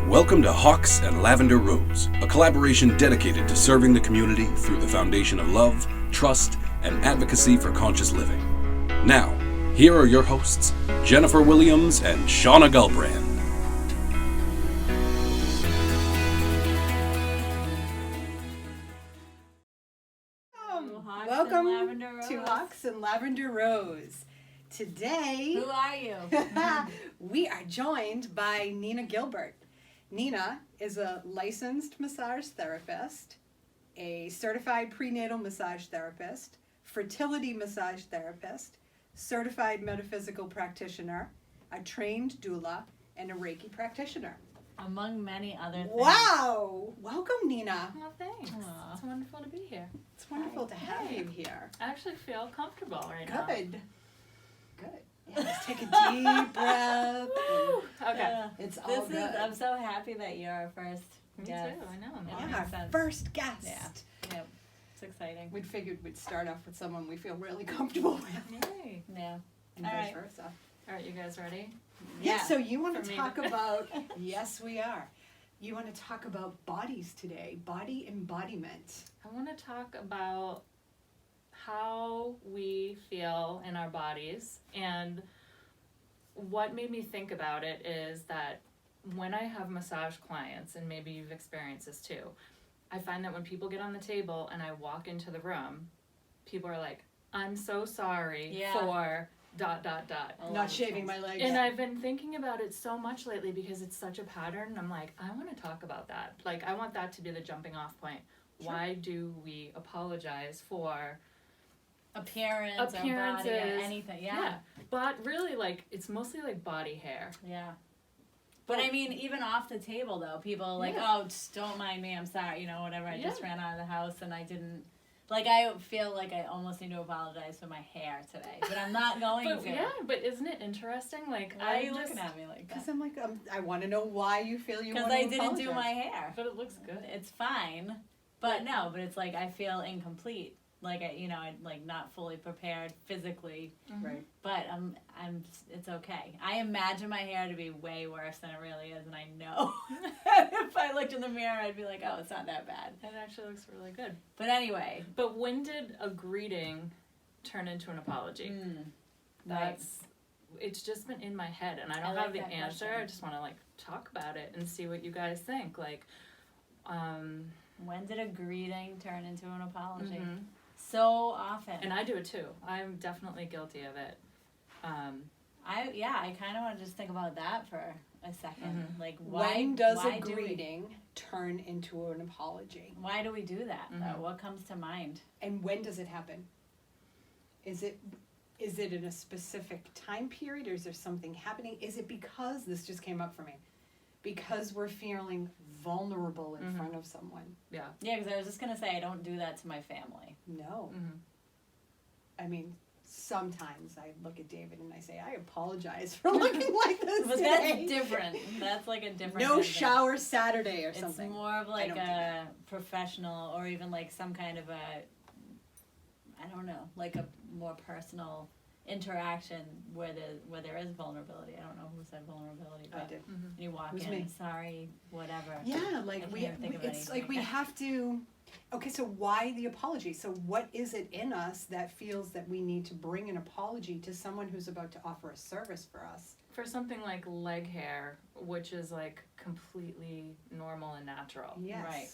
Welcome to Hawks and Lavender Rose, a collaboration dedicated to serving the community through the foundation of love, trust, and advocacy for conscious living. Now, here are your hosts, Jennifer Williams and Shauna Gulbrand. Welcome to Hawks and Lavender Rose. Today, who are you? We are joined by Nina Gilbert. Nina is a licensed massage therapist, a certified prenatal massage therapist, fertility massage therapist, certified metaphysical practitioner, a trained doula, and a Reiki practitioner. Among many other things. Wow! Welcome, Nina. Well, thanks. Aww. It's wonderful to be here. It's wonderful to have you here. I actually feel comfortable right now. Good. Yeah, just take a deep breath. Okay. It's all good. I'm so happy that you're our first guest. Me too, I know. Yeah, Our makes sense. first guest. Yeah. Yep. It's exciting. We figured we'd start off with someone we feel really comfortable with. Yay. Yeah. And All vice right. versa. All right, you guys ready? Yeah, so you want For to me. talk about, yes we are. You want to talk about bodies today, body embodiment. I want to talk about how we feel in our bodies, and what made me think about it is that when I have massage clients, and maybe you've experienced this too, I find that when people get on the table and I walk into the room, people are like, I'm so sorry for ... Not shaving my legs. And I've been thinking about it so much lately because it's such a pattern. I'm like, I want to talk about that. Like, I want that to be the jumping off point. Sure. Why do we apologize for Appearances, or body, or anything. Yeah. But really, like, it's mostly like body hair. Yeah. But I mean, even off the table though, people are like, oh, just don't mind me, I'm sorry, whatever, I just ran out of the house and I didn't, like, I feel like I almost need to apologize for my hair today, but I'm not going But to. yeah, but isn't it interesting? Like, Why are you looking at me like that? Because I'm like, I want to know why you feel you want Because to I didn't do apologize. my hair. But it looks good. It's fine, but no, but it's like I feel incomplete. Like I'm like not fully prepared physically, Right. but it's okay. I imagine my hair to be way worse than it really is, and I know if I looked in the mirror, I'd be like, oh, it's not that bad. It actually looks really good. But anyway. But when did a greeting turn into an apology? That's, it's just been in my head, and I don't I have like the that answer. question. I just want to, like, talk about it and see what you guys think. Like, When did a greeting turn into an apology? mhm. So often. And I do it too. I'm definitely guilty of it. I kind of want to just think about that for a second. Like, When does why a do we- greeting turn into an apology? Why do we do that, Mhm. though? What comes to mind? And when does it happen? Is it in a specific time period, or is there something happening? Is it because, this just came up for me, because we're feeling vulnerable in front of someone? Yeah. Yeah, because I was just going to say, I don't do that to my family. No. Mhm. I mean, sometimes I look at David and I say, I apologize for looking like this But today. that's different. That's like a different No kind of thing. shower Saturday or It's something. more of I like don't do a that. professional, or even like some kind of a, I don't know, like a more personal interaction where there is vulnerability. I don't know who said vulnerability, I but did. you walk It was in, me. sorry, whatever. Yeah, like I can't think of it's anything. like we have to. Okay, so why the apology? So what is it in us that feels that we need to bring an apology to someone who's about to offer a service for us? For something like leg hair, which is like completely normal and natural. Yes. Right.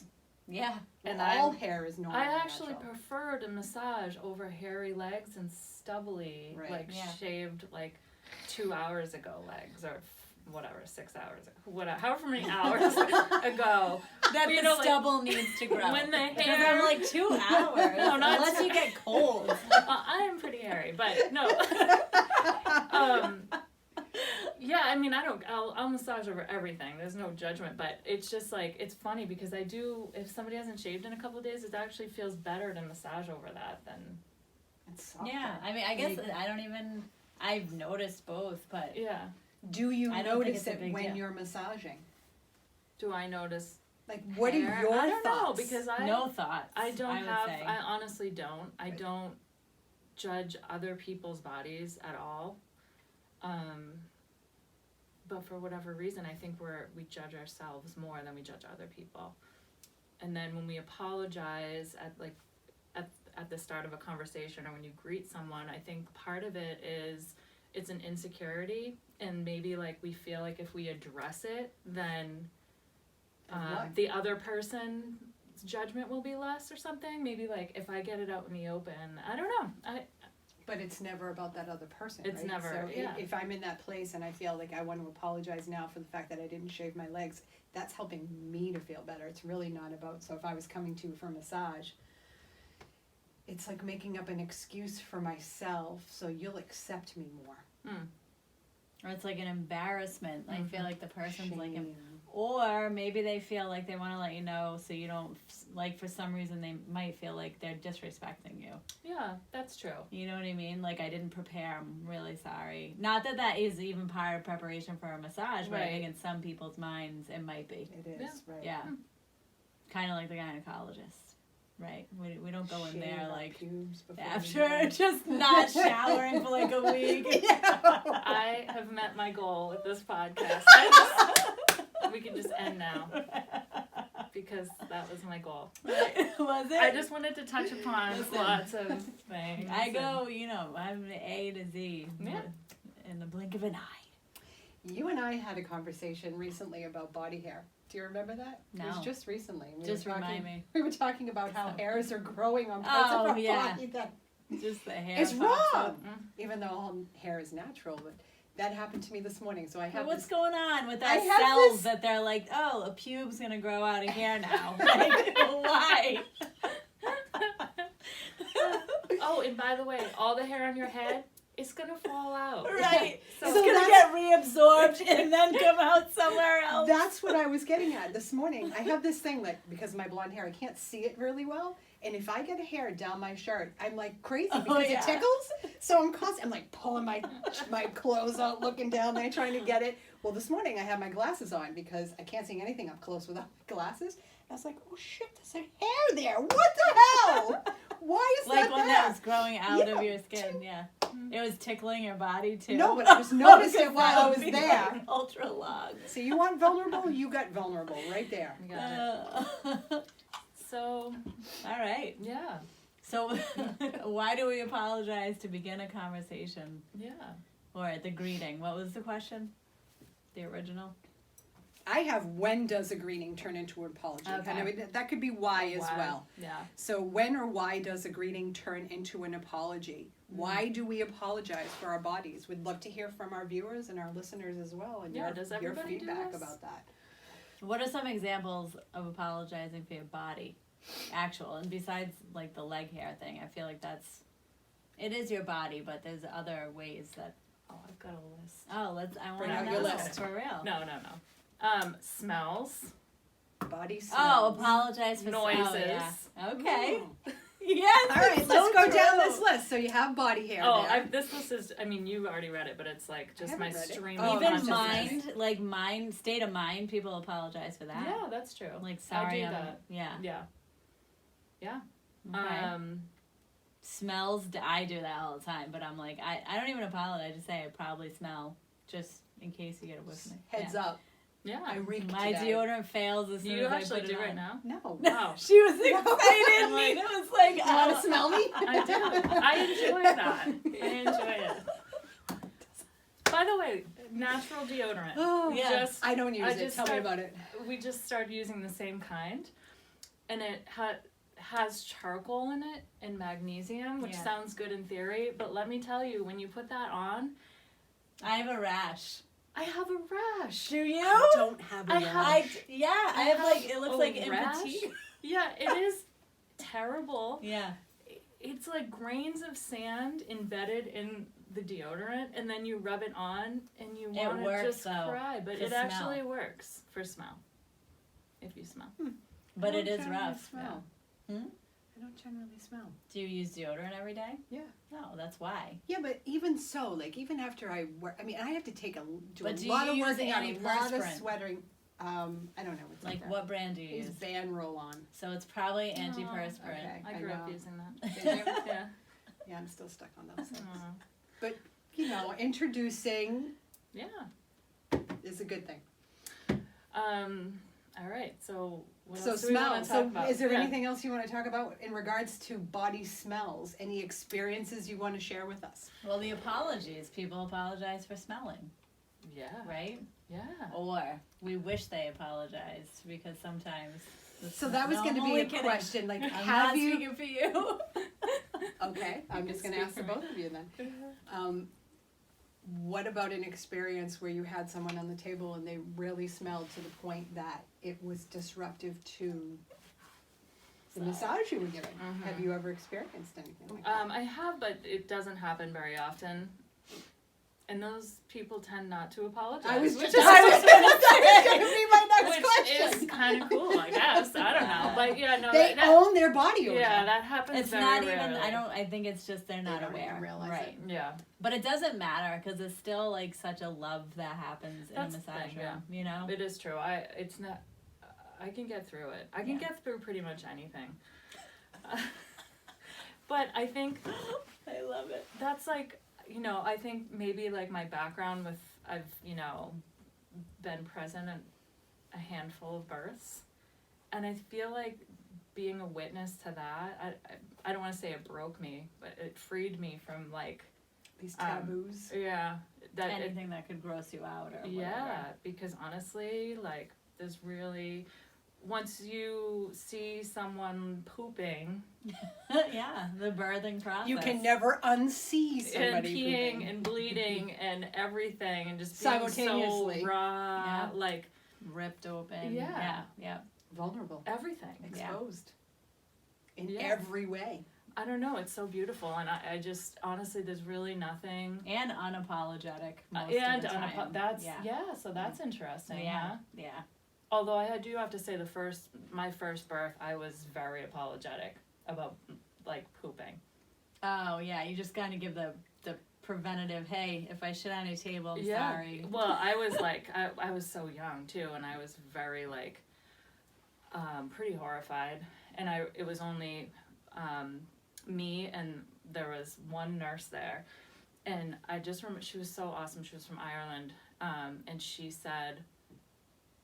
Yeah. And And all hair is normal. I and actually natural. prefer to massage over hairy legs and stubbly, Right. like Yeah. shaved like 2 hours ago legs, or whatever, 6 hours ago, whatever, however many hours ago. That You the know, like, stubble needs to grow. when the Because hair- I'm like 2 hours. No, not unless two- you get cold. I am pretty hairy, but no. Yeah, I mean, I'll massage over everything. There's no judgment, but it's just like, it's funny because I do, if somebody hasn't shaved in a couple of days, it actually feels better to massage over that than, It's softer. Yeah, I mean, I guess I've noticed both, but yeah. Do you I don't think notice it's a it big when deal. you're massaging? Do I notice? Like, what are hair? your I don't know, thoughts? because no thoughts. I don't would have, say. I honestly don't. I don't judge other people's bodies at all. but for whatever reason, I think we judge ourselves more than we judge other people. And then when we apologize at the start of a conversation or when you greet someone, I think part of it is it's an insecurity, and maybe like we feel like if we address it, then the other person's judgment will be less or something. Maybe like if I get it out in the open, I don't know. But it's never about that other person. It's right? never, So yeah. if I'm in that place and I feel like I want to apologize now for the fact that I didn't shave my legs, that's helping me to feel better. It's really not about, so if I was coming to you for a massage, it's like making up an excuse for myself so you'll accept me more. Or it's like an embarrassment. I feel like the person's like, Shame. or maybe they feel like they want to let you know so you don't, like for some reason they might feel like they're disrespecting you. Yeah, that's true. You know what I mean? Like, I didn't prepare, I'm really sorry. Not that that is even part of preparation for a massage, but I think in some people's minds it might be. It is, right. Yeah. Kind of like the gynecologist. Right, we don't go in Shave there our like pubes before after just not showering for like a week. I have met my goal with this podcast. We can just end now because that was my goal. Was it? I just wanted to touch upon lots of things. I go, you know, I'm A to Z in the blink of an eye. You and I had a conversation recently about body hair. Do you remember that? No. It was just recently. Just remind me. We were talking about how hairs are growing on parts of our body that just the hair. it's pops wrong. up. Even though all hair is natural, but that happened to me this morning. So I have What's this, going on with I our have cells this- that they're like, oh, a pube's gonna grow out of here now? Like, why? Oh, and by the way, all the hair on your head is gonna fall out. Right. So It's gonna get reabsorbed and then come out somewhere else. That's what I was getting at this morning. I have this thing, like, because of my blonde hair, I can't see it really well. And if I get a hair down my shirt, I'm like crazy because it tickles. So I'm like pulling my clothes out, looking down there, trying to get it. Well, this morning I had my glasses on because I can't see anything up close without my glasses. I was like, oh shit, there's a hair there. What the hell? Why is like that when there? that was growing out of your skin, It was tickling your body too. No, but I just noticed it while I was Be there. like ultra long. So you want vulnerable? You got vulnerable right there. You got it. So, all right. yeah. So why do we apologize to begin a conversation? Yeah. Or at the greeting? What was the question? The original? I have, when does a greeting turn into an apology? Okay. And I mean, that could be why as well. Yeah. So when or why does a greeting turn into an apology? Why do we apologize for our bodies? We'd love to hear from our viewers and our listeners as well, and does your everybody do feedback this? about that. What are some examples of apologizing for your body? Actual, and besides like the leg hair thing, I feel like it is your body, but there's other ways that. Oh, I've got a list. Oh, I want Bring to out know your list. for real. No. Smells. Body smells. Oh, apologize for Noises. Oh, yeah. Okay. Ooh. Yes. All right, it's let's so go true. down this list. So you have body hair there. This list is, I mean, you already read it, but it's like just my haven't read it. stream Oh, of Even consciousness. mind, state of mind, people apologize for that. Yeah, that's true. Like, sorry, I do I'm, that. yeah. Yeah. Okay. Smells, I do that all the time, but I'm like, I don't even apologize. I just say I probably smell, just in case you get a whiff of me. Heads Yeah. up. Yeah. I reeked My today. deodorant fails as Do soon you as I actually put do it right on. No. now? You Wow. She was excited. Like, Nina was like, want to smell me? I do. I enjoy that. I enjoy it. By the way, natural deodorant. Oh, Yeah. I don't use I it. just Tell me start- about it. We just started using the same kind, and it has charcoal in it and magnesium, which Yeah. sounds good in theory, but let me tell you, when you put that on, I have a rash. I have a rash. Do you? I don't have a I rash. have- I have like, it looks a like rash? empathy. Yeah, it is terrible. Yeah. It's like grains of sand embedded in the deodorant, and then you rub it on, and you It want to works, just though, cry. But to it smell. actually works for smell. If you smell. But I it don't is generally rough. Smell. Yeah. Hmm? I don't generally smell. Do you use deodorant every day? Yeah. No, that's why. Yeah, but even so, like even after I work, I mean, I have to take do But a do lot you of use working out, a lot of antiperspirant? sweating. I don't know what's Like, out there. what brand do you It's use? Van Roll-On. So it's probably Oh, antiperspirant. okay. I I grew up know. using that. Did you? Yeah. Yeah, I'm still stuck on those things. Aw. But you know, introducing Yeah. is a good thing. All right. So what So else do we want smells. to talk So about? is there Yeah. anything else you want to talk about in regards to body smells? Any experiences you want to share with us? Well, the apologies. People apologize for smelling, Yeah. right? Yeah. Or we wish they apologized because sometimes. So that was No, going to I'm be only a kidding. question. Like, I'm have not you? speaking for you. Okay, I'm just going to ask the both of you then. What about an experience where you had someone on the table and they really smelled to the point that it was disruptive to the massage you were giving? Have you ever experienced anything like that? I have, but it doesn't happen very often. And those people tend not to apologize. I was which just is going to be my next which question. is kind of cool, I guess. I don't know, but yeah, no. They that, own their body odor. yeah, that happens. It's very not even. rarely. I think it's just they're not don't aware. even realize right. it. Yeah, But it doesn't matter because it's still like such a love that happens in That's a the massage thing, room. You know. it is true. It's not. I can get through it. I can get through pretty much anything. But I think I love it. that's like, I think maybe like my background with, I've, been present at a handful of births. And I feel like being a witness to that, I don't want to say it broke me, but it freed me from like, These taboos. yeah. That Anything that could gross you out or whatever. yeah, because honestly, like, there's really, once you see someone pooping Yeah, the birthing process. You can never unsee and somebody peeing pooping. and bleeding and everything and just being so Simultaneously. raw, Yeah. like ripped open. Yeah. Yeah. Vulnerable. everything. Exposed. In Yeah. every way. I don't know, it's so beautiful, and I just, honestly, there's really nothing. And unapologetic most And of the time. that's, yeah. so that's interesting, Yeah. huh? Yeah. Although I do have to say my first birth, I was very apologetic about, like, pooping. Oh yeah, you just gotta give the preventative. Hey, if I shit on your table, I'm Yeah. sorry. Well, I was like, I was so young too, and I was very like, pretty horrified. And it was only, me and there was one nurse there, and I just remember she was so awesome. She was from Ireland, and she said,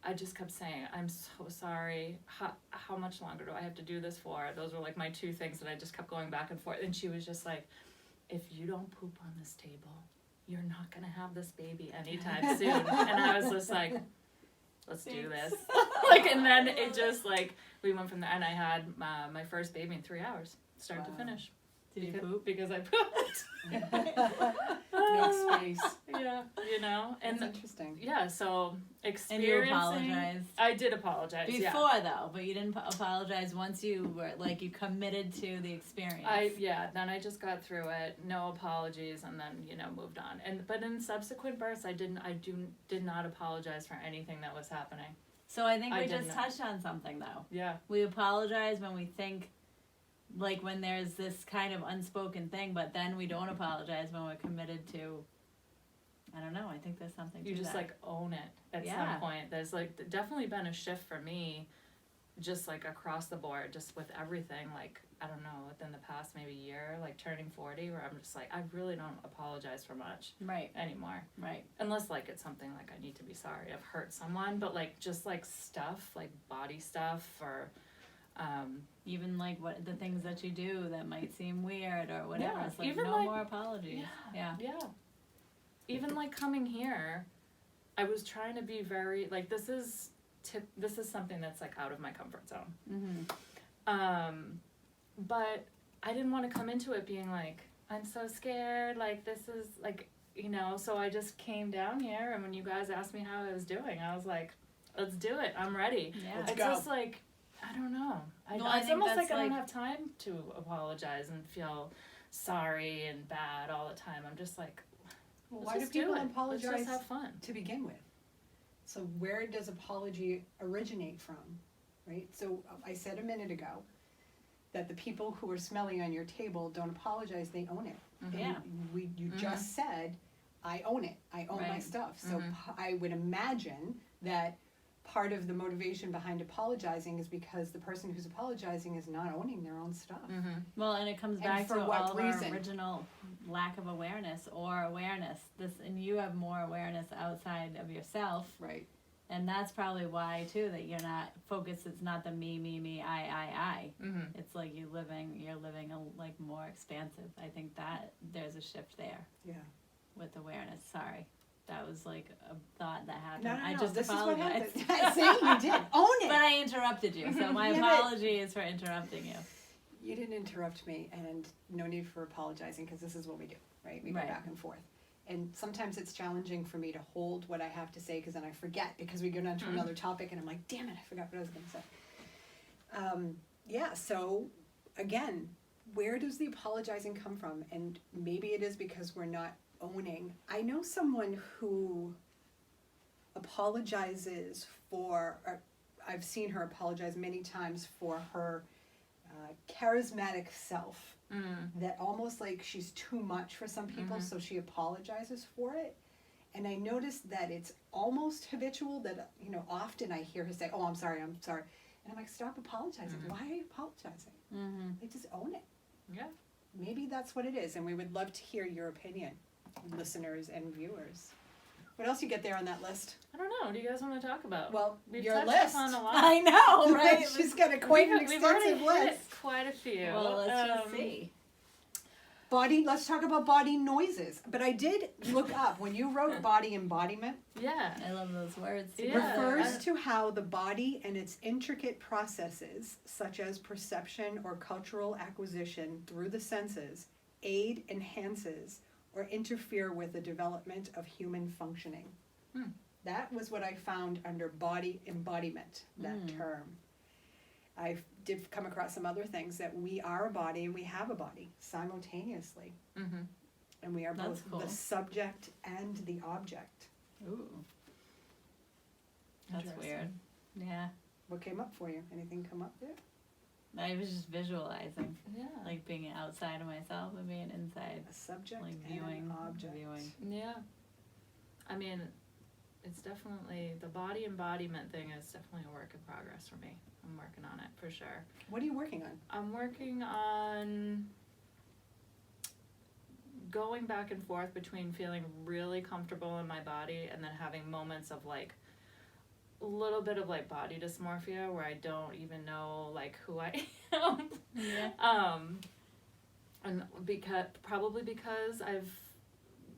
I just kept saying, I'm so sorry. How much longer do I have to do this for? Those were like my two things that I just kept going back and forth. And she was just like, if you don't poop on this table, you're not gonna have this baby anytime soon. And I was just like, let's do this. Like, and then it just like, we went from there, and I had my first baby in 3 hours, start to finish. Did you poop? Because I pooped. Make space. Yeah, That's and interesting. yeah, so And you experiencing. apologized. I did apologize. Before yeah. though, but you didn't apologize once you were like you committed to the experience. Then I just got through it, no apologies, and then moved on. But in subsequent births, I did not apologize for anything that was happening. So I think I we just didn't. touched on something though. Yeah. We apologize when we think, like when there's this kind of unspoken thing, but then we don't apologize when we're committed to. I don't know. I think there's something. You to just that. like own it at Yeah. some point. There's like definitely been a shift for me, just like across the board, just with everything. Like, I don't know, within the past maybe year, like turning 40, where I'm just like, I really don't apologize for much right, anymore. right. Unless like it's something like I need to be sorry, I've hurt someone, but like just like stuff, like body stuff or Even like what the things that you do that might seem weird or whatever. Yeah, It's like even no like- more apologies. Yeah. Yeah. Even like coming here, I was trying to be very like this is something that's like out of my comfort zone. Mm-hmm. But I didn't want to come into it being like I'm so scared, like this is like so I just came down here, and when you guys asked me how I was doing, I was like, let's do it. I'm ready. Yeah. Let's It's go. just like I don't know. No, I It's think almost that's like I don't like- have time to apologize and feel sorry and bad all the time. I'm just like, Well, let's why do just people it. apologize Let's just have fun. to begin with? So where does apology originate from, right? So I said a minute ago that the people who are smelling on your table don't apologize, they own it. Mhm. Yeah. And you just said, I own it. I own my Right. stuff. So Mhm. I would imagine that part of the motivation behind apologizing is because the person who's apologizing is not owning their own stuff. Well, and it comes And back for to what all of reason? our original lack of awareness or awareness. And you have more awareness outside of yourself. Right. And that's probably why too, that you're not focused. It's not the me, I. It's like you're living a, like more expansive. I think that there's a shift there Yeah. with awareness. Sorry. That was like a thought that happened. No, I just this apologize. is what happened. See, you did. Own it. But I interrupted you, so my Yeah, but- apology is for interrupting you. You didn't interrupt me, and no need for apologizing, because this is what we do, right? We go Right. back and forth. And sometimes it's challenging for me to hold what I have to say, because then I forget, because we go down to another topic, and I'm like, damn it, I forgot what I was going to say. Yeah, so again, where does the apologizing come from? And maybe it is because we're not owning. I know someone who apologizes for, or I've seen her apologize many times for her charismatic self, that almost like she's too much for some people, so she apologizes for it. And I noticed that it's almost habitual, that, you know, often I hear her say, oh, I'm sorry. And I'm like, stop apologizing. Why are you apologizing? Like, just own it. Yeah. Maybe that's what it is, and we would love to hear your opinion, listeners and viewers. What else you get there on that list? I don't know. What do you guys want to talk about? Well, We've your touched list. upon a lot. I know, right? She's got quite an We've already extensive hit list. quite a few. Well, let's just see. Let's talk about body noises. But I did look up, when you wrote body embodiment, Yeah. I love those words. Yeah. refers to how the body and its intricate processes, such as perception or cultural acquisition through the senses, aid, enhances, or interfere with the development of human functioning. That was what I found under body embodiment, that term. I did come across some other things, that we are a body and we have a body simultaneously. And we are That's both cool. the subject and the object. Ooh. That's Interesting. weird. Yeah. What came up for you? Anything come up there? I was just visualizing, Yeah. like being outside of myself and being inside, A subject like and viewing, an object. viewing. Yeah. I mean, it's definitely, the body embodiment thing is definitely a work in progress for me. I'm working on it for sure. What are you working on? I'm working on going back and forth between feeling really comfortable in my body and then having moments of like a little bit of like body dysmorphia where I don't even know like who I am. Yeah. And probably because I've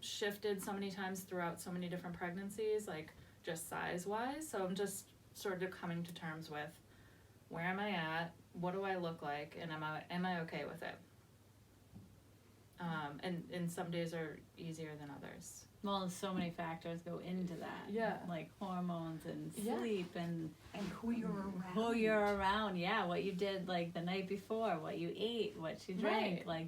shifted so many times throughout so many different pregnancies, like just size wise. So I'm just sort of coming to terms with where am I at, what do I look like, and am I okay with it? And some days are easier than others. Well, so many factors go into that. Yeah. Like hormones and Yeah. sleep and And who you're around. who you're around. Yeah, what you did like the night before, what you ate, what you drank. Right. Like,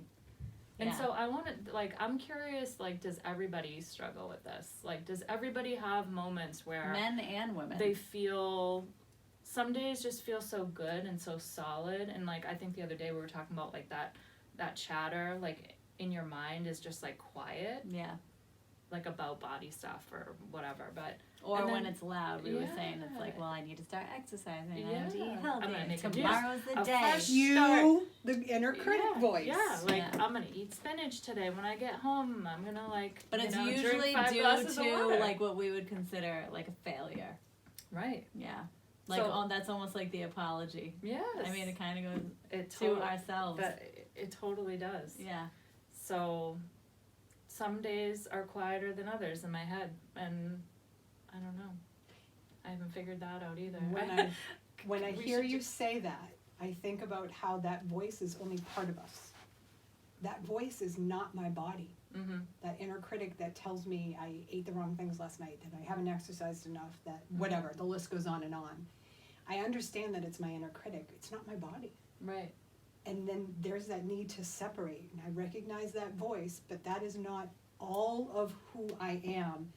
And yeah. so I want to, like, I'm curious, like, does everybody struggle with this? Like, does everybody have moments where men and women. they feel, some days just feel so good and so solid, and, like, I think the other day we were talking about, like, that chatter, like, in your mind is just, like, quiet, Yeah. like, about body stuff or whatever, but... Or and when then- it's loud, we were saying it's like, Yeah. well, I need to start exercising. I Yeah. need to eat I'm healthy. gonna make a Tomorrow's the a day. fresh- You, the inner critic yeah, voice. Yeah, like, Yeah. I'm gonna eat spinach today when I get home. I'm gonna, like, But you it's know, drink usually 5 due glasses of to water. like what we would consider like a failure. Right. Yeah. Like So- that's almost like the apology. Yes. I mean, it kind of goes it to ourselves. it totally does. Yeah. So some days are quieter than others in my head, and I don't know. I haven't figured that out either. When I We hear should you just- say that, I think about how that voice is only part of us. That voice is not my body. Mm-hmm. That inner critic that tells me I ate the wrong things last night, that I haven't exercised enough, that whatever, the list goes on and on. I understand that it's my inner critic. It's not my body. Right. And then there's that need to separate. And I recognize that voice, but that is not all of who I am.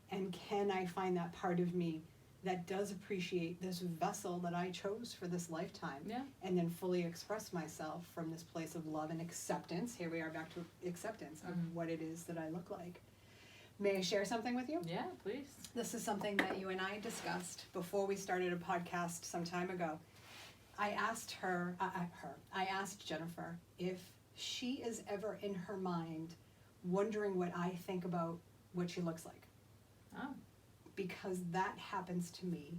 And can I find that part of me that does appreciate this vessel that I chose for this lifetime? Yeah. And then fully express myself from this place of love and acceptance. Here we are back to acceptance of what it is that I look like. May I share something with you? Yeah, please. This is something that you and I discussed before we started a podcast some time ago. I asked I asked Jennifer if she is ever in her mind wondering what I think about what she looks like. Oh, Because that happens to me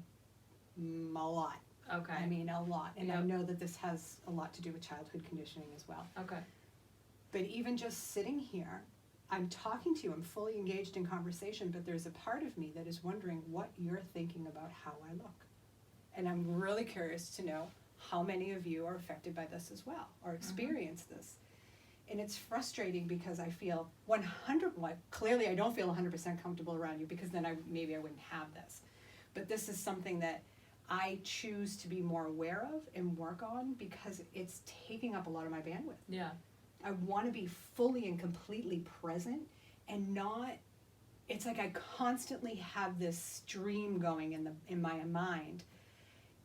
a lot. okay. I mean, a lot. And I Yep. know that this has a lot to do with childhood conditioning as well. Okay. But even just sitting here, I'm talking to you, I'm fully engaged in conversation, but there's a part of me that is wondering what you're thinking about how I look. And I'm really curious to know how many of you are affected by this as well, or experience this. And it's frustrating because I feel clearly I don't feel 100% comfortable around you, because then maybe I wouldn't have this. But this is something that I choose to be more aware of and work on, because it's taking up a lot of my bandwidth. Yeah. I want to be fully and completely present and not, it's like I constantly have this stream going in my mind.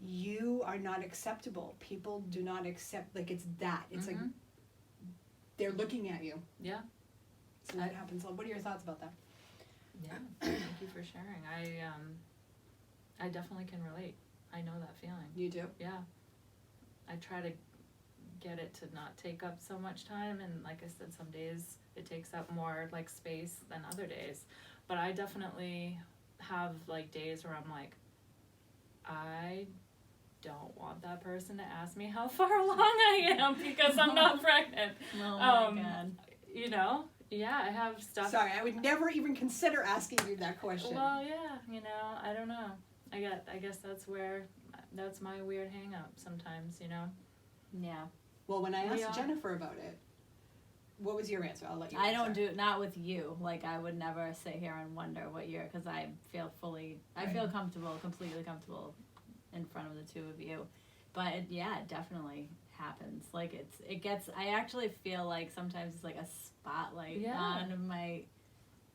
You are not acceptable. People do not accept, like it's that. It's like they're looking at you. Yeah. So that happens. What are your thoughts about that? Yeah. Thank you for sharing. I definitely can relate. I know that feeling. You do? Yeah. I try to get it to not take up so much time, and like I said, some days it takes up more like space than other days. But I definitely have like days where I'm like, I don't want that person to ask me how far along I am because I'm not pregnant. Oh my God. You know? Yeah, I have stuff. Sorry, I would never even consider asking you that question. Well, yeah, you know, I don't know. I guess that's my weird hang up sometimes, you know? Yeah. Well, when I asked Yeah. Jennifer about it, what was your answer? I'll let you I answer. don't do not with you. Like, I would never sit here and wonder what you're, because I feel comfortable, completely comfortable in front of the two of you. But it definitely happens. Like I actually feel like sometimes it's like a spotlight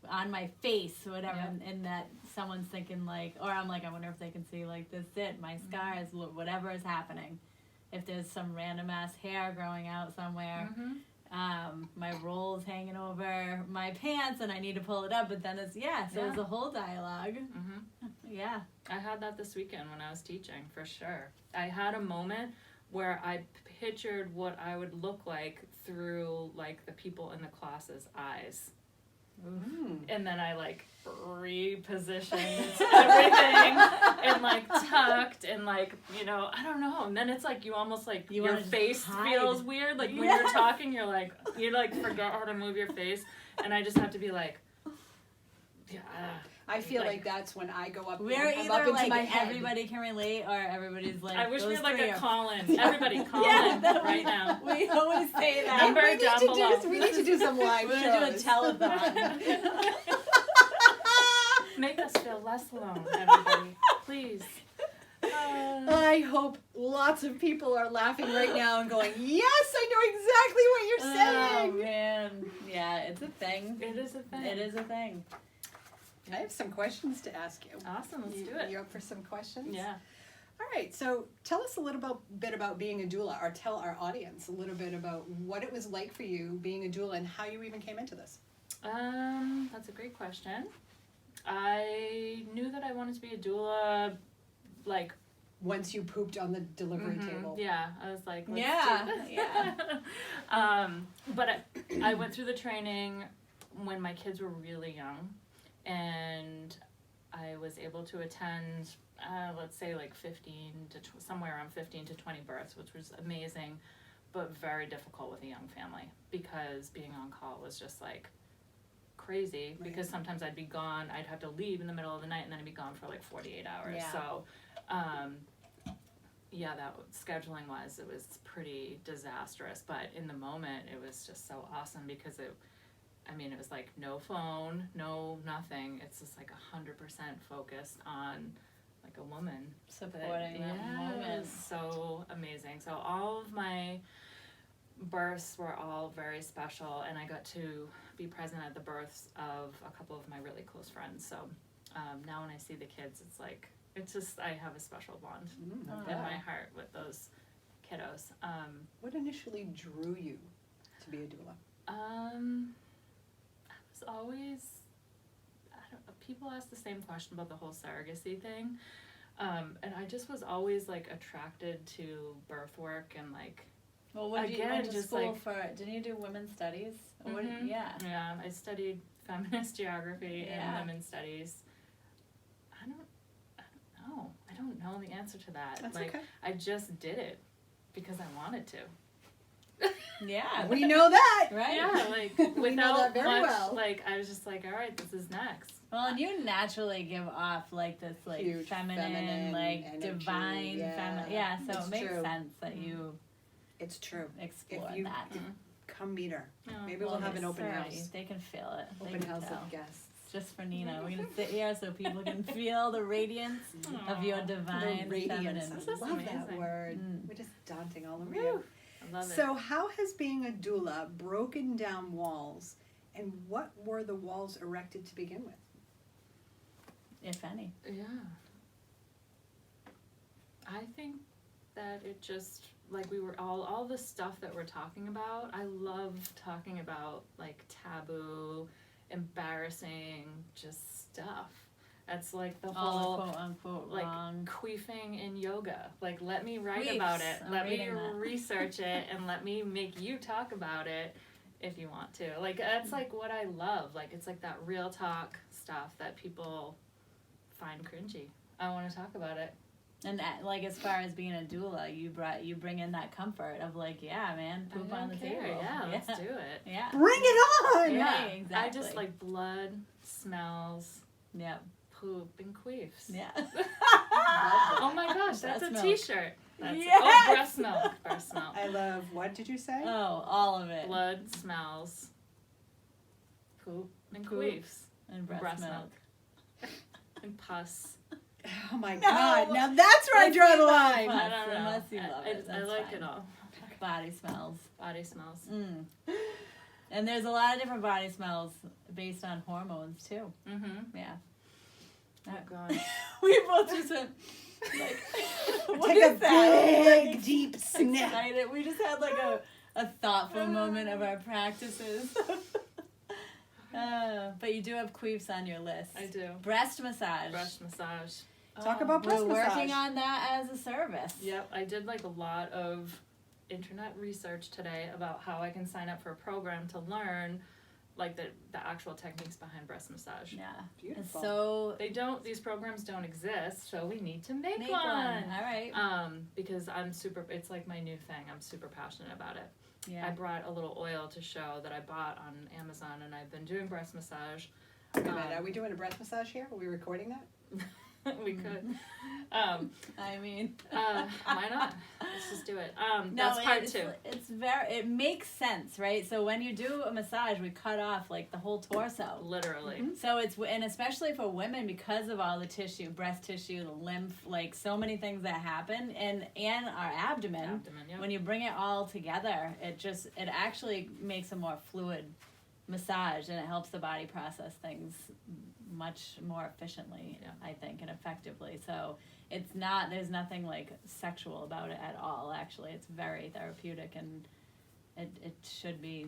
on my face or whatever, and that someone's thinking like, or I'm like, I wonder if they can see like this, my scars, whatever is happening. If there's some random ass hair growing out somewhere, my roll's hanging over my pants and I need to pull it up, but then it's it's a whole dialogue. Yeah. I had that this weekend when I was teaching, for sure. I had a moment where I pictured what I would look like through like the people in the class's eyes. And then I like repositioned everything and like tucked and like, you know, I don't know. And then it's like you almost like your face feels weird. Like when you're talking, you forget how to move your face. And I just have to be like, I feel like that's when I go up. We're I'm either up into like my head. everybody can relate, or everybody's like. I wish we those had like three a are- call-in. Everybody call in right now. We always say that. Number we down below. We need to do some live We're shows. gonna do a telethon. Make us feel less alone, everybody. Please. I hope lots of people are laughing right now and going, yes, I know exactly what you're saying. Oh man, yeah, it's a thing. It is a thing. It is a thing. I have some questions to ask you. Awesome, let's do it. You up for some questions? Yeah. All right, so tell us a little bit about being a doula, or tell our audience a little bit about what it was like for you being a doula and how you even came into this. That's a great question. I knew that I wanted to be a doula, like, Once you pooped on the delivery table. yeah, I was like, let's Yeah, do this. yeah. But I went through the training when my kids were really young, and I was able to attend, let's say like somewhere around 15 to 20 births, which was amazing, but very difficult with a young family, because being on call was just like crazy, because sometimes I'd be gone, I'd have to leave in the middle of the night, and then I'd be gone for like 48 hours. Yeah. So, that scheduling wise, it was pretty disastrous, but in the moment, it was just so awesome, because it was like no phone, no nothing. It's just like 100% focused on like a woman. Supporting that moment. It was so amazing. So all of my births were all very special, and I got to be present at the births of a couple of my really close friends. So now when I see the kids, it's just I have a special bond in my heart with those kiddos. What initially drew you to be a doula? I was always people ask the same question about the whole surrogacy thing. And I just was always like attracted to birth work and like. Well, when you Again, went to just, school like- for, didn't you do women's studies? Or what, Mhm. yeah. Yeah, I studied feminist geography Yeah. and women's studies. I don't know. I don't know the answer to that. That's like, okay. I just did it because I wanted to. Yeah. We know that. Right? Yeah, like We know without that very much, well. like I was just like, all right, this is next. Well, and you naturally give off like this like Huge feminine like energy, divine yeah. feminine. Yeah, so It's it makes true. sense that you It's true. explore If you that. come meet her. Yeah. Maybe we'll have an it's open alright. house. They can feel it. They Open can house tell. of guests. Just for Nina, we're gonna sit here so people can feel the radiance of your Aw, divine The radiance. feminine. This I is love that amazing. word. Mm. We're just daunting all over Woo. you. I love it. So how has being a doula broken down walls, and what were the walls erected to begin with? If any. Yeah. I think that it just like we were all the stuff that we're talking about. I love talking about like taboo, embarrassing, just stuff. That's like the All whole the quote unquote like wrong. queefing in yoga. Like let me write Queefs. about it. I'm Let me reading that. research it and let me make you talk about it if you want to. Like that's like what I love. Like it's like that real talk stuff that people find cringy. I want to talk about it. And like as far as being a doula, you bring in that comfort of like, yeah, man, poop I on don't the care. table. Yeah, let's do it. Yeah. Bring it on! Yeah, exactly. I just like blood, smells, Yeah. poop, and queefs. Yeah. Oh my gosh, that's Breast a milk. t-shirt. That's Yes! Oh, breast milk. Breast milk. I love, what did you say? Oh, all of it. Blood, smells, poop, and Poop. queefs. And breast milk. And pus. Oh my No. God, now that's where I Let's draw leave the that line. apart. I don't know. Unless you love it, I that's like fine. it all. Body smells. Body smells. Mm. And there's a lot of different body smells based on hormones too. Mm-hmm. Yeah. Oh god. We both just went like, what Take is a that? big, Like, deep sniff. excited. We just had like a thoughtful moment of our practices. But you do have queefs on your list. I do. Breast massage. Breast massage. Talk about breast We're massage. working on that as a service. Yep, I did like a lot of internet research today about how I can sign up for a program to learn like the actual techniques behind breast massage. Yeah. Beautiful. So These programs don't exist, so we need to make make one. All right. Because it's like my new thing. I'm super passionate about it. Yeah. I brought a little oil to show that I bought on Amazon, and I've been doing breast massage. Wait a minute, are we doing a breast massage here? Are we recording that? We could. I mean, Why not? Let's just do it. no, That's part it's, 2. it makes sense, right? So when you do a massage, we cut off like the whole torso. Literally. So and especially for women because of all the tissue, breast tissue, the lymph, like so many things that happen, and our abdomen. Yep. When you bring it all together, it actually makes a more fluid massage, and it helps the body process things much more efficiently, Yeah. I think, and effectively. So there's nothing like sexual about it at all. Actually, it's very therapeutic, and it should be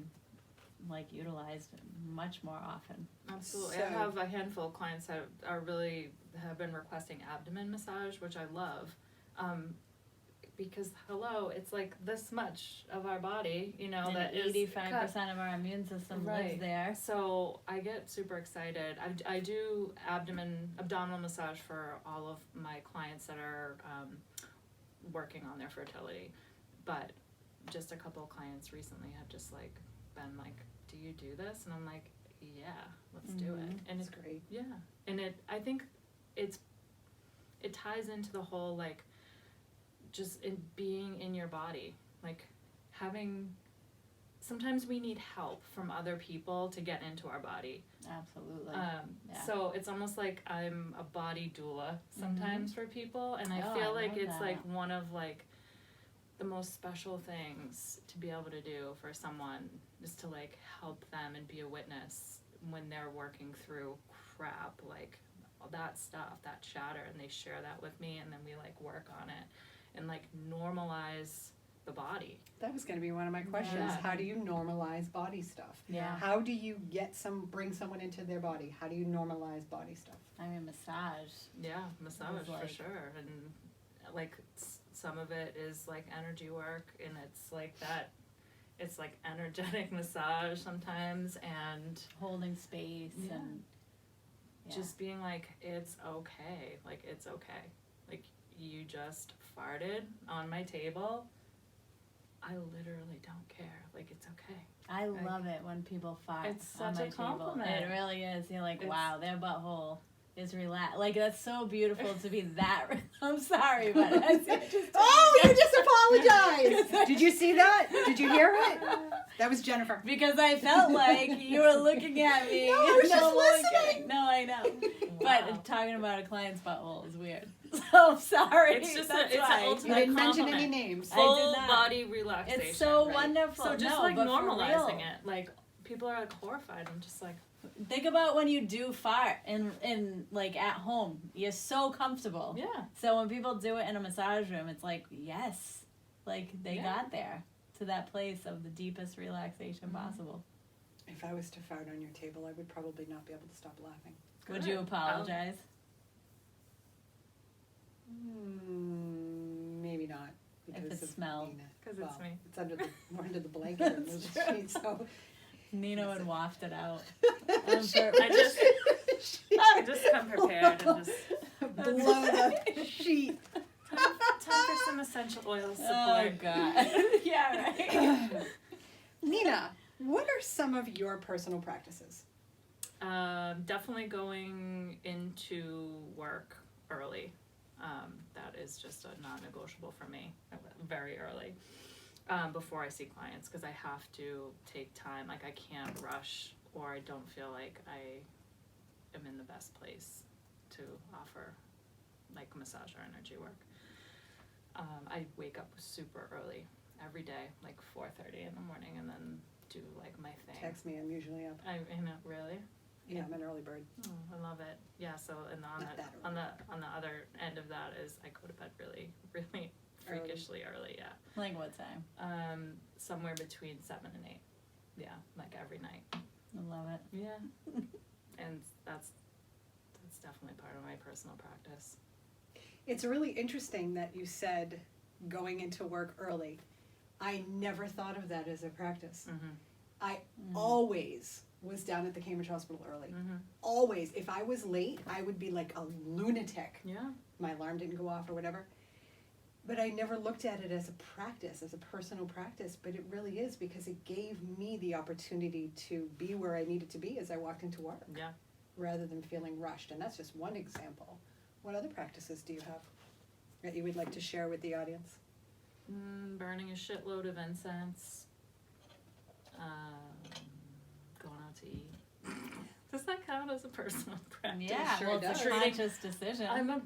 like utilized much more often. Absolutely. So- I have a handful of clients that have been requesting abdomen massage, which I love. Because it's like this much of our body, And that is 85% of our immune system lives Right. there. So I get super excited. I do abdominal massage for all of my clients that are working on their fertility, but just a couple of clients recently have just like been like, "Do you do this?" And I'm like, "Yeah, let's do it." And That's great. yeah, and I think it ties into the whole like just in being in your body, like sometimes we need help from other people to get into our body. Absolutely. Yeah. So it's almost like I'm a body doula sometimes for people, and I Oh, feel I like love it's that. like one of like the most special things to be able to do for someone is to like help them and be a witness when they're working through crap, like all that stuff, that chatter, and they share that with me, and then we like work on it and like normalize the body. That was going to be one of my questions. Yeah. How do you normalize body stuff? Yeah. How do you bring someone into their body? How do you normalize body stuff? I mean, massage. Yeah, massage for like- sure. And like some of it is like energy work, and it's like that. It's like energetic massage sometimes, and Holding space Yeah. and just being like, it's okay. Like, it's okay. Like, you just farted on my table. I literally don't care. Like, it's okay. I love it when people fart It's on such my a table. compliment. It really is. You're like, It's- wow, their butthole is relaxed. Like, that's so beautiful to be that. I'm sorry, but that's just. Oh, you just apologized! Did you see that? Did you hear it? That was Jennifer. Because I felt like you were looking at me. No, I was just I'm listening. looking. No, I know. Wow. But talking about a client's butthole is weird. So sorry. It's just That's it's why. an You ultimate didn't mention compliment. any names. I did Full not. body relaxation. It's so right? wonderful. So just No, like but for normalizing real. it, like people are like horrified. I'm just like, Think about when you do fart in like at home. You're so comfortable. yeah, So when people do it in a massage room, it's like, yes, like they Yeah. got there to that place of the deepest relaxation possible. If I was to fart on your table, I would probably not be able to stop laughing. Would you Good. apologize? Maybe not. If because it of smelled. Nina. 'Cause it's me. It's more under the blanket in That's the true. sheet, so. Nina would waft it out. I just come prepared and just Blow the sheet. time for some essential oil support. Oh God. Yeah, right. Nina, what are some of your personal practices? Definitely going into work early. That is just a non-negotiable for me. Very early, before I see clients, because I have to take time. Like, I can't rush, or I don't feel like I am in the best place to offer like massage or energy work. I wake up super early every day, like 4:30 in the morning, and then do like my thing. Text me, I'm usually up. I know, really. Yeah, I'm an early bird. Oh, I love it. Yeah. So, and Not that on the other end of that is I go to bed really, really freakishly early. Yeah. Like what time? Somewhere between 7 and 8. Yeah, like every night. I love it. Yeah. And that's definitely part of my personal practice. It's really interesting that you said going into work early. I never thought of that as a practice. Mm-hmm. I always was down at the Cambridge Hospital early. Mm-hmm. Always. If I was late, I would be like a lunatic. Yeah. My alarm didn't go off or whatever. But I never looked at it as a practice, as a personal practice, but it really is, because it gave me the opportunity to be where I needed to be as I walked into work, Yeah. rather than feeling rushed. And that's just one example. What other practices do you have that you would like to share with the audience? Burning a shitload of incense. Going out to eat. Does that count as a personal practice? Yeah, sure well, it's does. a conscious decision. I'm a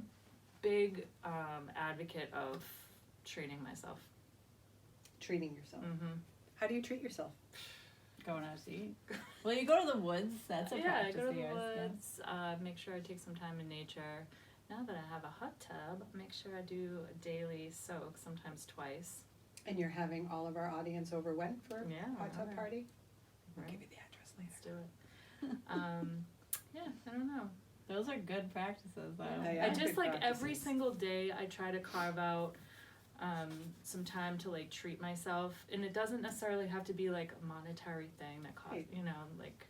big advocate of treating myself. Treating yourself. Mm-hmm. How do you treat yourself? Going out to eat. Well, you go to the woods. That's a Yeah, I practice go to of the yours. yeah. woods. Make sure I take some time in nature. Now that I have a hot tub, make sure I do a daily soak, sometimes twice. And you're having all of our audience over when for Yeah, hot tub whenever. party? I'll Right. give you the address Let's later. do it. Yeah, I don't know. Those are good practices, though. They I are just good like every practices. single day I try to carve out some time to like treat myself, and it doesn't necessarily have to be like a monetary thing that costs, Right. you know, like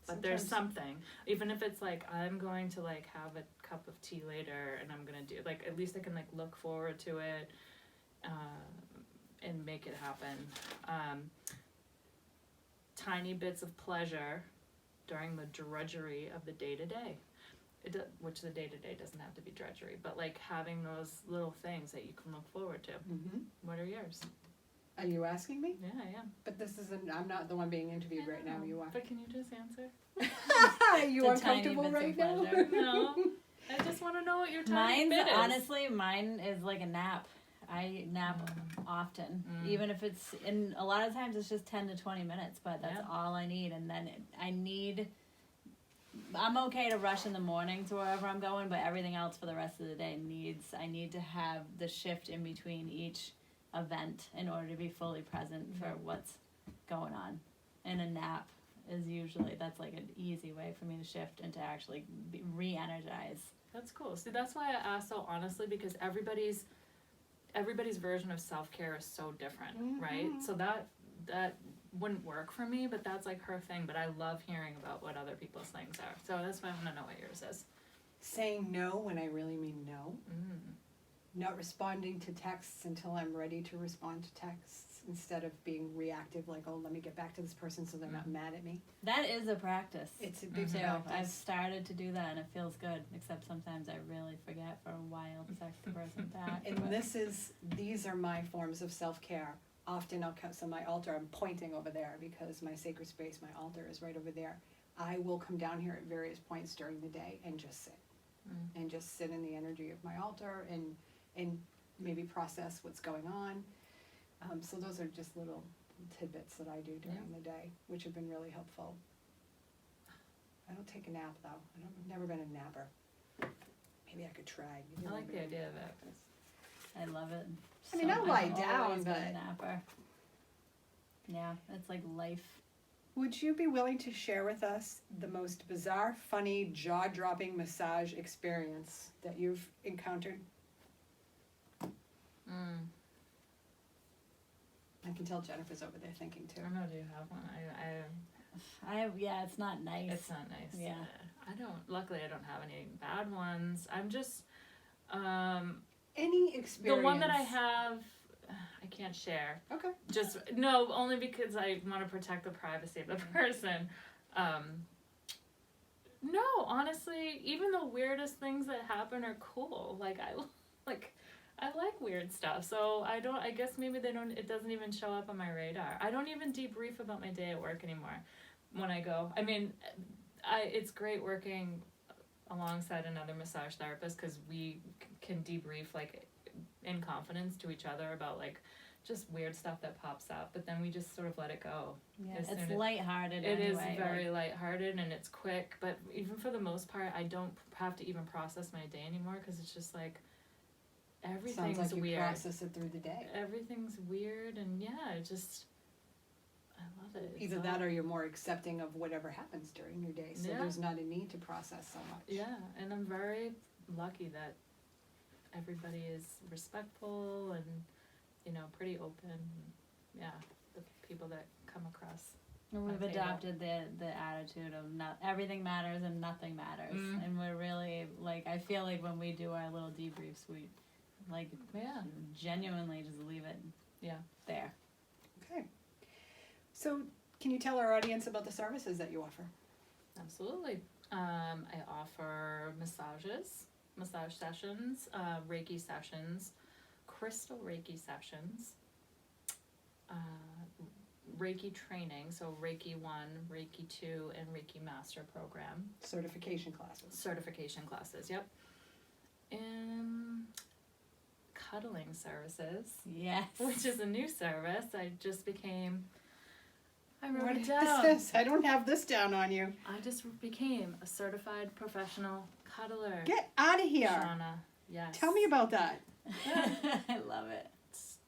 but there's Sometimes- something, even if it's like I'm going to like have a cup of tea later and I'm gonna do like, at least I can like look forward to it and make it happen. Tiny bits of pleasure during the drudgery of the day-to-day. Which the day-to-day doesn't have to be drudgery, but like having those little things that you can look forward to. Mm-hmm. What are yours? Are you asking me? Yeah, I am. But this isn't, I'm not the one being interviewed right now, you are. But can you just answer? Are you The tiny uncomfortable bits of right now? pleasure. No. I just want to know what your tiny Mine's bit is. honestly, mine is like a nap. I nap often, even if it's in. A lot of times it's just 10 to 20 minutes, but that's Yeah. all I need. And then I need. I'm okay to rush in the morning to wherever I'm going, but everything else for the rest of the day needs. I need to have the shift in between each event in order to be fully present for what's going on. And a nap is usually, that's like an easy way for me to shift and to actually re-energize. That's cool. See, that's why I asked so honestly, because everybody's version of self-care is so different, right? So that wouldn't work for me, but that's like her thing. But I love hearing about what other people's things are. So that's why I want to know what yours is. Saying no when I really mean no. Not responding to texts until I'm ready to respond to texts, instead of being reactive, like, oh, let me get back to this person so they're not mad at me. That is a practice. It's a big too. practice. I've started to do that and it feels good, except sometimes I really forget for a while to text the person back. And these are my forms of self-care. Often I'll cut, so my altar, I'm pointing over there because my sacred space, my altar is right over there. I will come down here at various points during the day and just sit. And just sit in the energy of my altar and maybe process what's going on. So those are just little tidbits that I do during the day, which have been really helpful. I don't take a nap though. I've never been a napper. Maybe I could try. Maybe I like the idea of it. I love it. I mean, I'll lie I've down, always been but- a napper. Yeah, it's like life. Would you be willing to share with us the most bizarre, funny, jaw-dropping massage experience that you've encountered? I can tell Jennifer's over there thinking too. I don't know, do you have one? Yeah, it's not nice. It's not nice. Yeah. Luckily I don't have any bad ones. I'm just, Any experience? the one that I have, I can't share. Okay. No, only because I want to protect the privacy of the person. No, honestly, even the weirdest things that happen are cool. I like weird stuff, so I guess maybe it doesn't even show up on my radar. I don't even debrief about my day at work anymore when I go. I mean, it's great working alongside another massage therapist because we can debrief like in confidence to each other about like just weird stuff that pops up, but then we just sort of let it go. Yeah, as it's soon as- lighthearted. It is anyway, very lighthearted and it's quick, but even for the most part, I don't have to even process my day anymore because it's just like everything's Sounds like you weird. process it through the day. Everything's weird, and yeah, I love it. Either that or you're more accepting of whatever happens during your day, so Yeah. there's not a need to process so much. Yeah, and I'm very lucky that everybody is respectful and, pretty open. Yeah, the people that come across. We've my table. adopted the attitude of not everything matters and nothing matters, and we're really like, I feel like when we do our little debriefs, we like genuinely just leave it there. Okay. So, can you tell our audience about the services that you offer? Absolutely. I offer massage sessions, Reiki sessions, crystal Reiki sessions, Reiki training, so Reiki 1, Reiki 2, and Reiki Master program. Certification classes. Certification classes, yep. And cuddling services, Yes. which is a new service. I wrote What it is down. this? I don't have this down on you. I just became a certified professional cuddler. Get out of here. Shauna, yes. Tell me about that. I love it.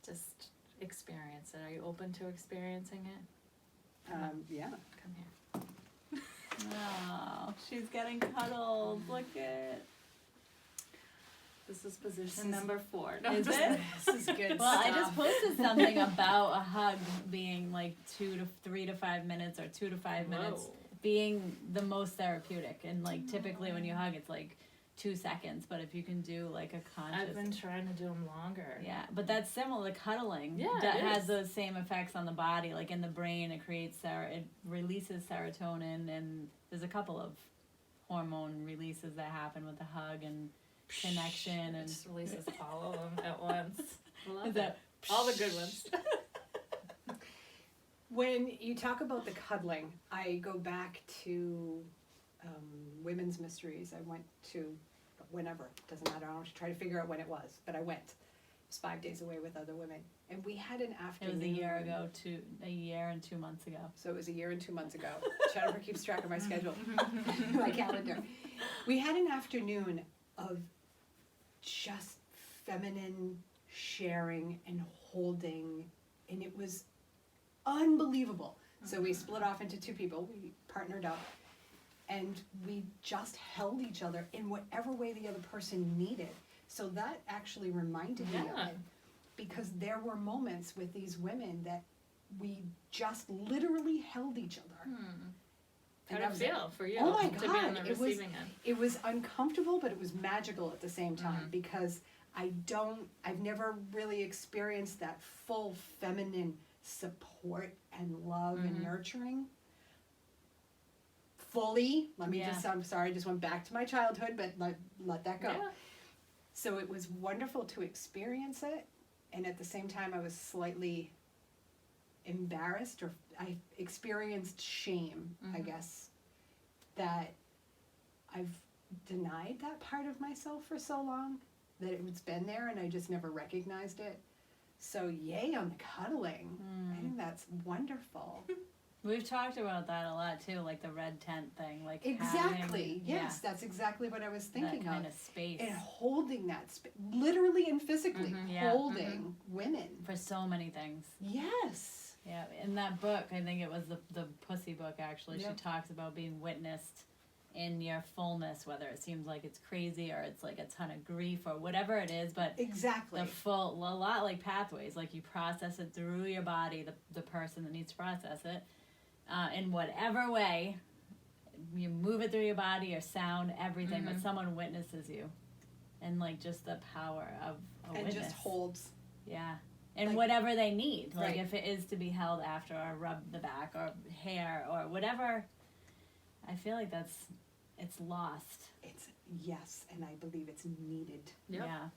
Just experience it. Are you open to experiencing it? Yeah. Come here. Oh, she's getting cuddled. Look at. This is position number 4. No, Is just- it? This is good Well, I stuff. just posted something about a hug being like 3 to 5 minutes or 2 to 5 minutes Whoa. being the most therapeutic. And like typically when you hug, it's like 2 seconds. But if you can do like a conscious. I've been trying to do them longer. Yeah, but that's similar to cuddling. Yeah, that it has is. those same effects on the body. Like in the brain, it it releases serotonin, and there's a couple of hormone releases that happen with the hug and connection, It and just releases all of them at once. Love Is that- it. All the good ones. When you talk about the cuddling, I go back to Women's Mysteries. I went to whenever, doesn't matter. I don't have to try to figure out when it was, but I went. It was 5 days away with other women, and we had an it afternoon. was a year and 2 months ago. So it was a year and 2 months ago. Jennifer keeps track of my schedule, my calendar. We had an afternoon of just feminine sharing and holding, and it was unbelievable. So we split off into two people, we partnered up, and we just held each other in whatever way the other person needed. So that actually reminded me of Yeah. it, because there were moments with these women that we just literally held each other. How And did that it was feel for you Oh my to be on God, the it was- receiving end? It was uncomfortable, but it was magical at the same time, because I've never really experienced that full feminine support and love and nurturing fully. I'm sorry, I just went back to my childhood, but let that go. Yeah. So it was wonderful to experience it, and at the same time I was slightly embarrassed, or I experienced shame, I guess, that I've denied that part of myself for so long, that it's been there and I just never recognized it. So yay on the cuddling. I think that's wonderful. We've talked about that a lot too, like the red tent thing, like Exactly. having, Yes, that's exactly what I was thinking that kind of. of space And holding that literally and physically, Yeah. holding women. for so many things. Yes. Yeah, in that book, I think it was the Pussy book actually, Yep. she talks about being witnessed in your fullness, whether it seems like it's crazy or it's like a ton of grief or whatever it is, but Exactly. the full, a lot like pathways, like you process it through your body, the person that needs to process it, in whatever way, you move it through your body, your sound, everything, but someone witnesses you, and like just the power of a And witness. just holds. Yeah. And Like- whatever they need, like Right. if it is to be held after or rub the back or hair or whatever, I feel like it's lost. It's yes, and I believe it's needed. Yep. Yeah.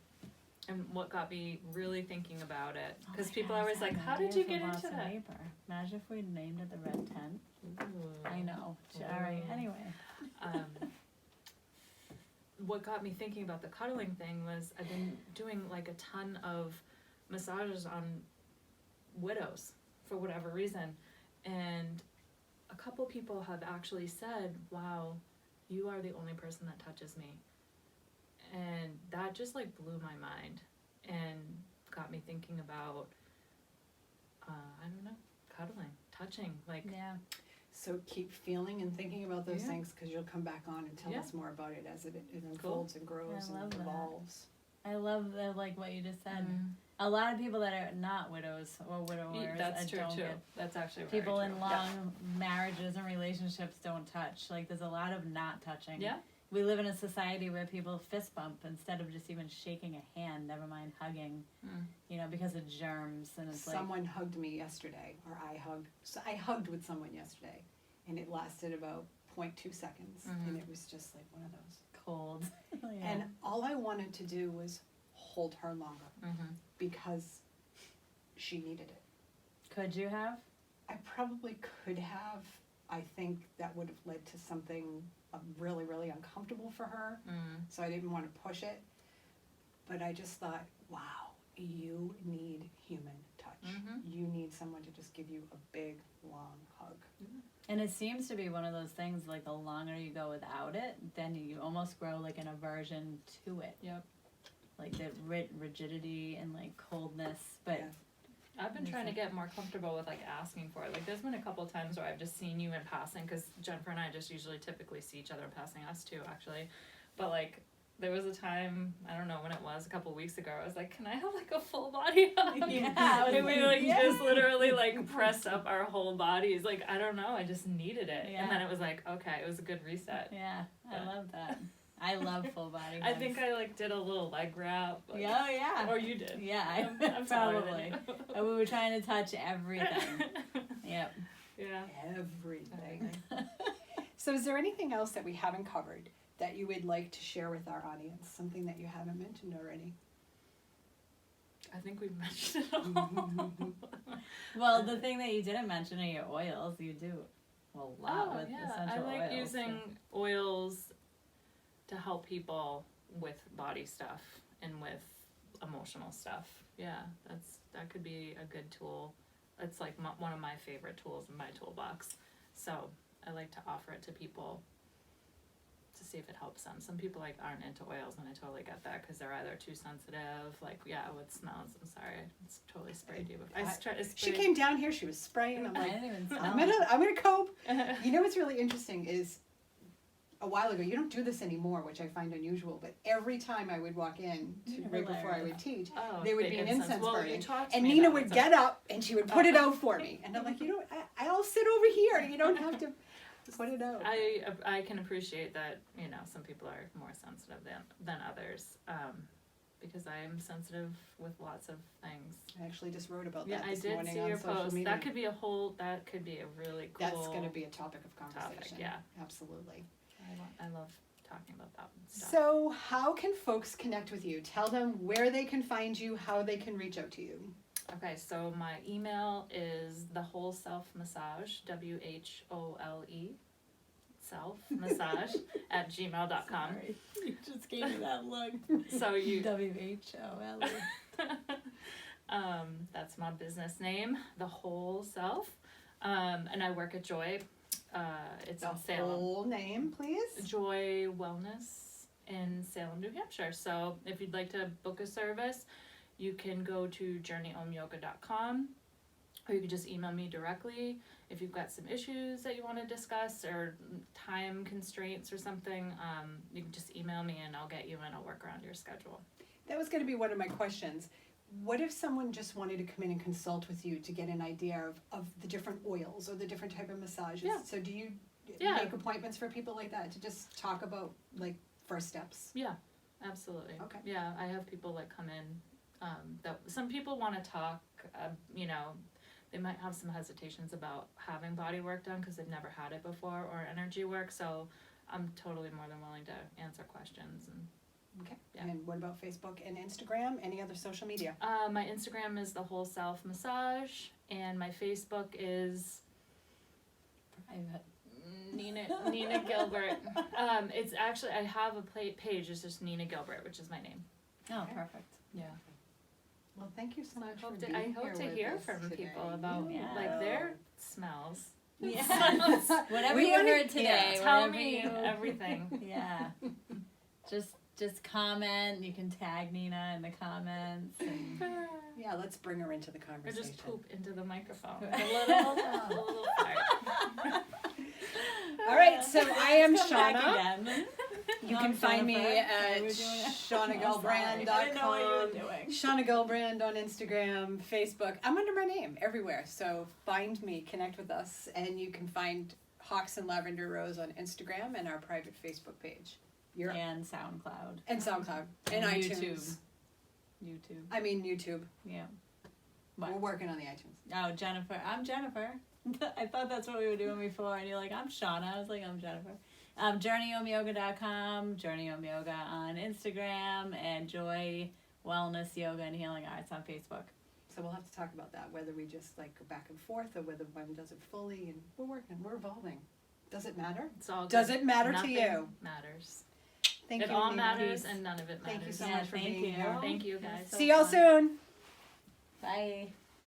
And what got me really thinking about it, Oh because my people God, are I always had like, an how did idea you for get into Boston that? Paper. Imagine if we named it the Red Tent. I know. Ooh. All right. Anyway. What got me thinking about the cuddling thing was I've been doing like a ton of massages on widows for whatever reason, and a couple people have actually said, wow, you are the only person that touches me, and that just like blew my mind and got me thinking about I don't know, cuddling, touching, like Yeah. So keep feeling and thinking about those Yeah. things, because you'll come back on and tell Yeah. us more about it as it unfolds and grows I love and that. evolves. I love the, like what you just said. Mm. A lot of people that are not widows or widowers, That's true don't too. get That's actually very people true. in long marriages and relationships don't touch. Like there's a lot of not touching. Yeah. We live in a society where people fist bump instead of just even shaking a hand, never mind hugging, you know, because of germs. And it's Someone hugged me yesterday, or I hugged with someone yesterday, and it lasted about 0.2 seconds, and it was just like one of those. like cold. Yeah. And all I wanted to do was hold her longer, because she needed it. Could you have? I probably could have. I think that would have led to something really, really uncomfortable for her. So I didn't want to push it. But I just thought, wow, you need human touch. You need someone to just give you a big, long hug. And it seems to be one of those things, like the longer you go without it, then you almost grow like an aversion to it. Yep. Like the rigidity and like coldness. But Yeah. I've been trying to get more comfortable with like asking for it. Like there's been a couple of times where I've just seen you in passing, because Jennifer and I just usually typically see each other in passing, us too actually. But like there was a time, I don't know when it was, a couple of weeks ago, I was like, can I have like a full body hug? Yeah, And we like yeah. just literally like pressed up our whole bodies. Like I don't know, I just needed it. Yeah. And then it was like, okay, it was a good reset. yeah, I But- love that. I love full body I hugs. think I like did a little leg wrap. Like, Yeah, oh, yeah. Or you did. Yeah, I'm taller than probably. you. And we were trying to touch everything. Yep. Yeah. Everything. So is there anything else that we haven't covered that you would like to share with our audience? Something that you haven't mentioned already? I think we've mentioned it all. Well, the thing that you didn't mention are your oils. You do a lot with essential I like oils. using oils to help people with body stuff and with emotional stuff. Yeah, that could be a good tool. It's like one of my favorite tools in my toolbox. So I like to offer it to people to see if it helps them. Some people like aren't into oils, and I totally get that because they're either too sensitive, like with smells. I'm sorry, it's totally sprayed you. She came down here. She was spraying. I'm I like, didn't even smell I'm gonna cope. You know what's really interesting is, a while ago, you don't do this anymore, which I find unusual, but every time I would walk in right before I would teach, there would be an incense burning, and Nina would get up and she would put it out for me, and I'm like, I'll sit over here. You don't have to put it out. I can appreciate that. Some people are more sensitive than others, because I am sensitive with lots of things. I actually just wrote about that Yeah, I this did morning see on your social post. media. That could be a really cool. That's going to be a topic of conversation. Topic, yeah. Absolutely. I love talking about that stuff. So, how can folks connect with you? Tell them where they can find you, how they can reach out to you. Okay, so my email is the whole self massage, WHOLE, self massage at gmail.com. Sorry. You just gave me that look. So you WHOLE. That's my business name, the whole self. And I work at Joy. It's in The Salem. whole name, please. Joy Wellness in Salem, New Hampshire. So if you'd like to book a service, you can go to journeyomyoga.com, or you can just email me directly if you've got some issues that you want to discuss or time constraints or something. You can just email me and I'll get you in. I'll work around your schedule. That was going to be one of my questions. What if someone just wanted to come in and consult with you to get an idea of the different oils or the different type of massages? Yeah. So do you Yeah. make appointments for people like that to just talk about like first steps? Yeah, absolutely. Okay. Yeah, I have people that come in. That some people want to talk. They might have some hesitations about having body work done because they've never had it before, or energy work. So I'm totally more than willing to answer questions. And Okay. Yeah. And what about Facebook and Instagram? Any other social media? my Instagram is the whole self massage, and my Facebook is Private. Nina Gilbert. It's actually, I have a page. It's just Nina Gilbert, which is my name. Oh, perfect. Yeah. Well, thank you so much for I being hope here to with hear us from today. people about Yeah. like their smells. Yeah. Whatever We you wanna- heard today. Yeah, tell whatever me you- everything. Yeah. Just comment. You can tag Nina in the comments. And Yeah, let's bring her into the Or conversation. just poop into the microphone. A little fart. All right, so I am Let's come back Shauna. again. You I'm can find me Jennifer. at We're doing it. I didn't know what ShaunaGilbrand.com. you were doing. Shauna Gilbrand on Instagram, Facebook. I'm under my name everywhere, so find me, connect with us, and you can find Hawks and Lavender Rose on Instagram and our private Facebook page. And SoundCloud. And SoundCloud and And iTunes. YouTube. I mean YouTube. Yeah. We're working on the iTunes. Oh, Jennifer. I'm Jennifer. I thought that's what we were doing before, and you're like, I'm Shauna. I was like, I'm Jennifer. JourneyOmYoga.com, JourneyOmYoga on Instagram, and Joy Wellness Yoga and Healing Arts on Facebook. So we'll have to talk about that, whether we just like go back and forth or whether one does it fully. And we're evolving. Does it matter? It's all good. Does it matter Nothing to you? matters. Thank It you. all Nina. matters and none of it matters. Thank you so Yeah, much for thank being you. here. Thank you guys. See y'all soon. Bye.